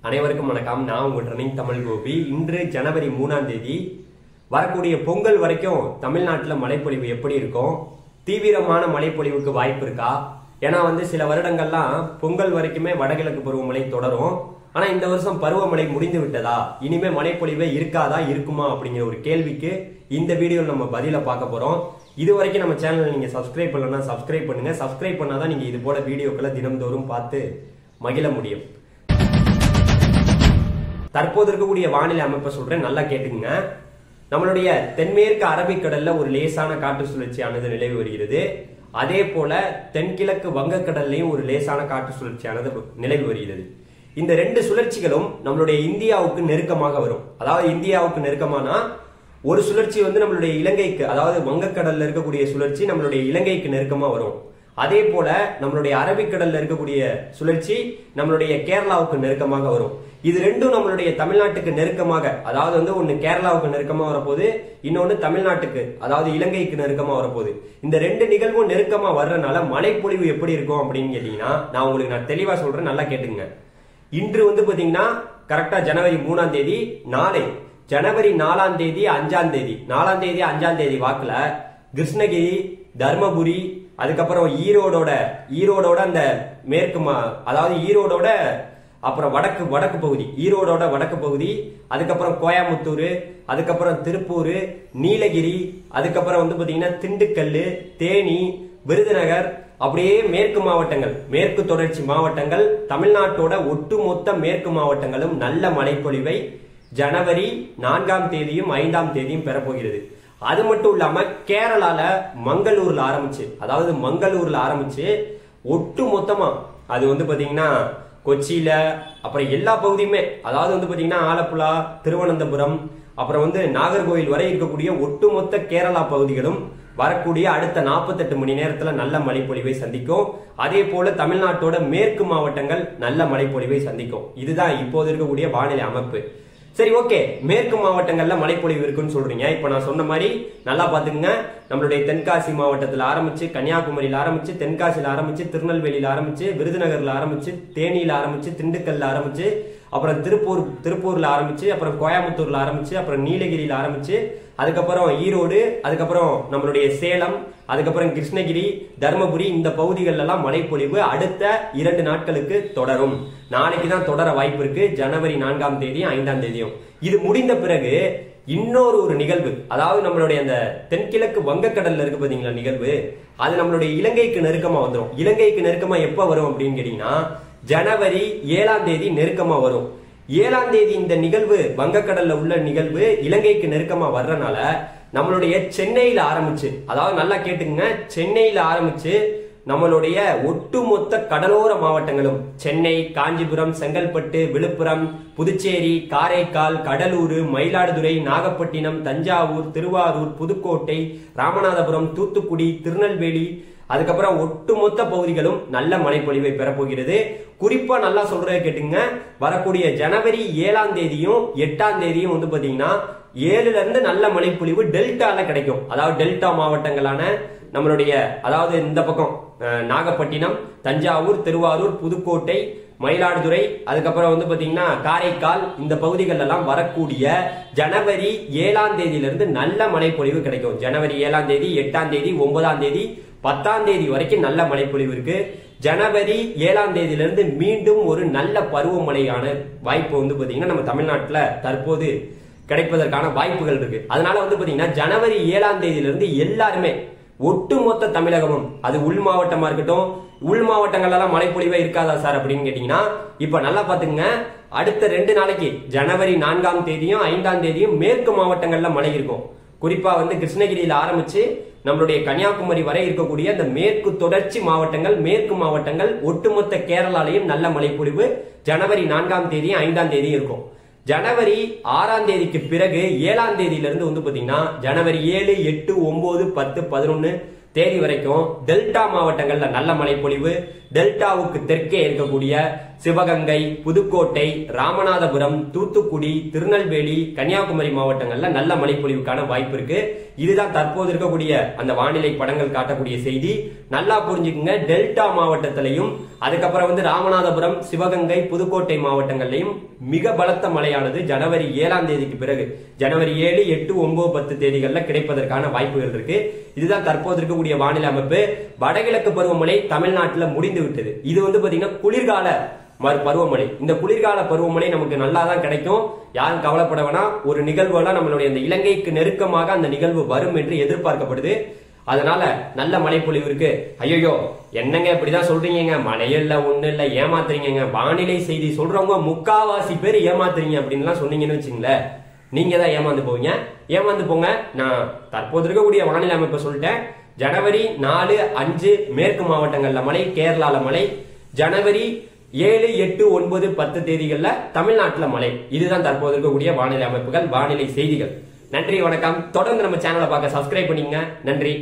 அனைவருக்கும் வணக்கம். நான் உங்கள் ரன்னிங் தமிழ் கோபி. இன்று ஜனவரி 3ஆம் தேதி. வரக்கூடிய பொங்கல் வரைக்கும் தமிழ்நாட்டில் மழைப்பொழிவு எப்படி இருக்கும்? தீவிரமான மழைப்பொழிவுக்கு வாய்ப்பு இருக்கா? ஏன்னா சில வருடங்கள்லாம் பொங்கல் வரைக்குமே வடகிழக்கு பருவமழை தொடரும். ஆனா இந்த வருஷம் பருவமழை முடிந்து விட்டதா? இனிமே மழைப்பொழிவே இருக்காதா, இருக்குமா அப்படிங்கிற ஒரு கேள்விக்கு இந்த வீடியோவில் நம்ம பதில பார்க்க போறோம். இது வரைக்கும் நம்ம சேனல் நீங்க சப்ஸ்கிரைப் பண்ணலன்னா சப்ஸ்கிரைப் பண்ணுங்க. சப்ஸ்கிரைப் பண்ணாதான் நீங்க இது போல வீடியோக்களை தினம்தோறும் பார்த்து மகிழ முடியும். தற்போது இருக்கக்கூடிய வானிலை அமைப்பை சொல்றேன், நல்லா கேட்டுங்க. நம்மளுடைய தென்மேற்கு அரபிக்கடல்ல ஒரு லேசான காற்று சுழற்சியானது நிலவி வருகிறது. அதே போல தென்கிழக்கு வங்கக்கடல்லையும் ஒரு லேசான காற்று சுழற்சியானது நிலவி வருகிறது. இந்த ரெண்டு சுழற்சிகளும் நம்மளுடைய இந்தியாவுக்கு நெருக்கமாக வரும். அதாவது இந்தியாவுக்கு நெருக்கமானா ஒரு சுழற்சி நம்மளுடைய இலங்கைக்கு, அதாவது வங்கக்கடல்ல இருக்கக்கூடிய சுழற்சி நம்மளுடைய இலங்கைக்கு நெருக்கமா வரும். அதே போல நம்மளுடைய அரபிக்கடல்ல இருக்கக்கூடிய சுழற்சி நம்மளுடைய கேரளாவுக்கு நெருக்கமாக வரும். இது ரெண்டும் நம்மளுடைய தமிழ்நாட்டுக்கு நெருக்கமாக, அதாவது ஒன்னு கேரளாவுக்கு நெருக்கமா வரப்போகுது, இன்னொன்னு தமிழ்நாட்டுக்கு, அதாவது இலங்கைக்கு நெருக்கமா வரப்போகுது. இந்த ரெண்டு நிகழ்வும் நெருக்கமா வர்றதுனால மழைப்பொழிவு எப்படி இருக்கும் அப்படின்னு கேட்டீங்கன்னா, நான் உங்களுக்கு தெளிவா சொல்றேன், நல்லா கேட்டுங்க. இன்று பாத்தீங்கன்னா கரெக்டா ஜனவரி 3ஆம் தேதி, நாளை ஜனவரி 4ஆம் தேதி 5ஆம் தேதி, 4ஆம் தேதி 5ஆம் தேதி வாக்குல கிருஷ்ணகிரி, தர்மபுரி, அதுக்கப்புறம் ஈரோடோட அந்த மேற்கு, அதாவது ஈரோடோட அப்புறம் வடக்கு பகுதி, ஈரோடோட வடக்கு பகுதி, அதுக்கப்புறம் கோயம்புத்தூர், அதுக்கப்புறம் திருப்பூர், நீலகிரி, அதுக்கப்புறம் பாத்தீங்கன்னா திண்டுக்கல், தேனி, விருதுநகர், அப்படியே மேற்கு மாவட்டங்கள், மேற்கு தொடர்ச்சி மாவட்டங்கள், தமிழ்நாட்டோட ஒட்டுமொத்த மேற்கு மாவட்டங்களும் நல்ல மழைப்பொழிவை ஜனவரி 4ஆம் தேதியும் 5ஆம் தேதியும் பெறப்போகிறது. அது மட்டும் இல்லாம கேரளால மங்களூர்ல ஆரம்பிச்சு ஒட்டு மொத்தமா அது பாத்தீங்கன்னா கொச்சியில, அப்புறம் எல்லா பகுதியுமே, அதாவது பாத்தீங்கன்னா ஆலப்புழா, திருவனந்தபுரம், அப்புறம் நாகர்கோவில் வரை இருக்கக்கூடிய ஒட்டுமொத்த கேரளா பகுதிகளும் வரக்கூடிய அடுத்த 48 மணி நேரத்துல நல்ல மழைப்பொழிவை சந்திக்கும். அதே போல தமிழ்நாட்டோட மேற்கு மாவட்டங்கள் நல்ல மழைப்பொழிவை சந்திக்கும். இதுதான் இப்போது இருக்கக்கூடிய வானிலை அமைப்பு. சரி, ஓகே, மேற்கு மாவட்டங்கள்ல மழைப்பொழிவு இருக்குன்னு சொல்றீங்க. இப்ப நான் சொன்ன மாதிரி நல்லா பாத்துக்கங்க. நம்மளுடைய தென்காசி மாவட்டத்தில் ஆரம்பிச்சு, கன்னியாகுமரியில ஆரம்பிச்சு, தென்காசியில ஆரம்பிச்சு, திருநெல்வேலியில ஆரம்பிச்சு, விருதுநகர்ல ஆரம்பிச்சு, தேனியில ஆரம்பிச்சு, திண்டுக்கல்ல ஆரம்பிச்சு, அப்புறம் திருப்பூர்ல ஆரம்பிச்சு, அப்புறம் கோயம்புத்தூர்ல ஆரம்பிச்சு, அப்புறம் நீலகிரியில ஆரம்பிச்சு, அதுக்கப்புறம் ஈரோடு, அதுக்கப்புறம் நம்மளுடைய சேலம், அதுக்கப்புறம் கிருஷ்ணகிரி, தர்மபுரி, இந்த பகுதிகள் எல்லாம் மழைப்பொழிவு அடுத்த 2 நாட்களுக்கு தொடரும். நாளைக்கு தான் தொடர வாய்ப்பு இருக்கு, ஜனவரி 4ஆம் தேதி 5ஆம் தேதியும். இது முடிந்த பிறகு இன்னொரு நிகழ்வு, அதாவது நம்மளுடைய அந்த தென்கிழக்கு வங்கக்கடல்ல இருக்கு பாத்தீங்களா நிகழ்வு, அது நம்மளுடைய இலங்கைக்கு நெருக்கமா வந்துடும். இலங்கைக்கு நெருக்கமா எப்ப வரும் அப்படின்னு கேட்டீங்கன்னா ஜனவரி 7ஆம் தேதி நெருக்கமா வரும். 7ஆம் தேதி இந்த நிகழ்வு, வங்கக்கடல்ல உள்ள நிகழ்வு இலங்கைக்கு நெருக்கமா வர்றதுனால நம்மளுடைய சென்னையில ஆரம்பிச்சு, அதாவது நல்லா கேட்டுங்க, சென்னையில ஆரம்பிச்சு நம்மளுடைய ஒட்டுமொத்த கடலோர மாவட்டங்களும், சென்னை, காஞ்சிபுரம், செங்கல்பட்டு, விழுப்புரம், புதுச்சேரி, காரைக்கால், கடலூர், மயிலாடுதுறை, நாகப்பட்டினம், தஞ்சாவூர், திருவாரூர், புதுக்கோட்டை, ராமநாதபுரம், தூத்துக்குடி, திருநெல்வேலி, அதுக்கப்புறம் ஒட்டுமொத்த பகுதிகளும் நல்ல மழைப்பொழிவை பெறப்போகிறது. குறிப்பா நல்லா சொல்றதை கேட்டுங்க, வரக்கூடிய ஜனவரி 7ஆம் தேதியும் 8ஆம் தேதியும் பாத்தீங்கன்னா 7ல இருந்து நல்ல மழைப்பொழிவு டெல்டால கிடைக்கும். அதாவது டெல்டா மாவட்டங்களான நம்மளுடைய, அதாவது இந்த பக்கம் நாகப்பட்டினம், தஞ்சாவூர், திருவாரூர், புதுக்கோட்டை, மயிலாடுதுறை, அதுக்கப்புறம் பாத்தீங்கன்னா காரைக்கால், இந்த பகுதிகள் எல்லாம் வரக்கூடிய ஜனவரி 7ஆம் தேதியிலிருந்து நல்ல மழைப்பொழிவு கிடைக்கும். ஜனவரி 7ஆம் தேதி, 8ஆம் தேதி, 9ஆம் தேதி, 10ஆம் தேதி வரைக்கும் நல்ல மழைப்பொழிவு இருக்கு. ஜனவரி 7ஆம் தேதியிலிருந்து மீண்டும் ஒரு நல்ல பருவமழையான வாய்ப்பு பாத்தீங்கன்னா நம்ம தமிழ்நாட்டுல தற்போது கிடைப்பதற்கான வாய்ப்புகள் இருக்கு. அதனால பாத்தீங்கன்னா ஜனவரி 7ஆம் தேதியிலிருந்து எல்லாருமே, ஒட்டுமொத்த தமிழகமும், அது உள் மாவட்டமா இருக்கட்டும், உள் மாவட்டங்கள் எல்லாம் மழைப்பொழிவே இருக்காதா சார் அப்படின்னு கேட்டீங்கன்னா, இப்ப நல்லா பாத்துங்க, அடுத்த 2 நாளைக்கு ஜனவரி 4ஆம் தேதியும் 5ஆம் தேதியும் மேற்கு மாவட்டங்கள்ல மழை இருக்கும். குறிப்பா கிருஷ்ணகிரியில ஆரம்பிச்சு நம்மளுடைய கன்னியாகுமரி வரை இருக்கக்கூடிய அந்த மேற்கு தொடர்ச்சி மாவட்டங்கள், மேற்கு மாவட்டங்கள், ஒட்டுமொத்த கேரளாலையும் நல்ல மழைப்பொழிவு ஜனவரி 4ஆம் தேதியும் 5ஆம் தேதியும் இருக்கும். ஜனவரி 6ஆம் தேதிக்கு பிறகு 7ஆம் தேதியிலிருந்து பாத்தீங்கன்னா ஜனவரி 7, 8, 9, 10, 11 தேதி வரைக்கும் டெல்டா மாவட்டங்கள்ல நல்ல மழைப்பொழிவு. டெல்டாவுக்கு தெற்கே இருக்கக்கூடிய சிவகங்கை, புதுக்கோட்டை, ராமநாதபுரம், தூத்துக்குடி, திருநெல்வேலி, கன்னியாகுமரி மாவட்டங்கள்ல நல்ல மழைப்பொழிவுக்கான வாய்ப்பு இருக்கு. இதுதான் தற்போது இருக்கக்கூடிய அந்த வானிலை படங்கள் காட்டக்கூடிய செய்தி. நல்லா புரிஞ்சுக்குங்க. டெல்டா மாவட்டத்திலையும் அதுக்கப்புறம் வந்து ராமநாதபுரம், சிவகங்கை, புதுக்கோட்டை மாவட்டங்கள்லயும் மிக பலத்த மழையானது ஜனவரி 7ஆம் தேதிக்கு பிறகு ஜனவரி 7, 8, 9, 10 தேதிகள்ல கிடைப்பதற்கான வாய்ப்புகள் இருக்கு. இதுதான் தற்போது இருக்கக்கூடிய வானிலை அமைப்பு. வடகிழக்கு பருவமழை தமிழ்நாட்டுல முடிந்து விட்டது. இது வந்து பாத்தீங்கன்னா குளிர்கால பருவமழை. இந்த குளிர்கால பருவமழை நமக்கு நல்லா தான் கிடைக்கும். யாரும் கவலைப்பட வேணாம். ஒரு நிகழ்வுலாம் நம்மளுடைய இந்த இலங்கைக்கு நெருக்கமாக அந்த நிகழ்வு வரும் என்று எதிர்பார்க்கப்படுது. அதனால நல்ல மழைப்பொழிவு இருக்கு. ஐயோ என்னங்க இப்படிதான் சொல்றீங்க, மழையே இல்ல ஒண்ணு இல்ல ஏமாத்துறீங்க, வானிலை செய்தி சொல்றவங்க முக்காவாசி பேர் ஏமாத்துறீங்க அப்படின்னு சொன்னீங்கன்னு வச்சுங்களேன், நீங்க தான் ஏமாந்து போவீங்க. ஏமாந்து போங்க. நான் தற்போது இருக்கக்கூடிய வானிலை அமைப்பை சொல்லிட்டேன். ஜனவரி 4, 5 மேற்கு மாவட்டங்கள்ல மழை, கேரளால மழை. ஜனவரி 7, 8, 9, 10 தேதிகள்ல தமிழ்நாட்டுல மழை. இதுதான் தற்போது இருக்கக்கூடிய வானிலை அமைப்புகள், வானிலை செய்திகள். நன்றி, வணக்கம். தொடர்ந்து நம்ம சேனலை பார்க்க சப்ஸ்கிரைப் பண்ணிங்க. நன்றி.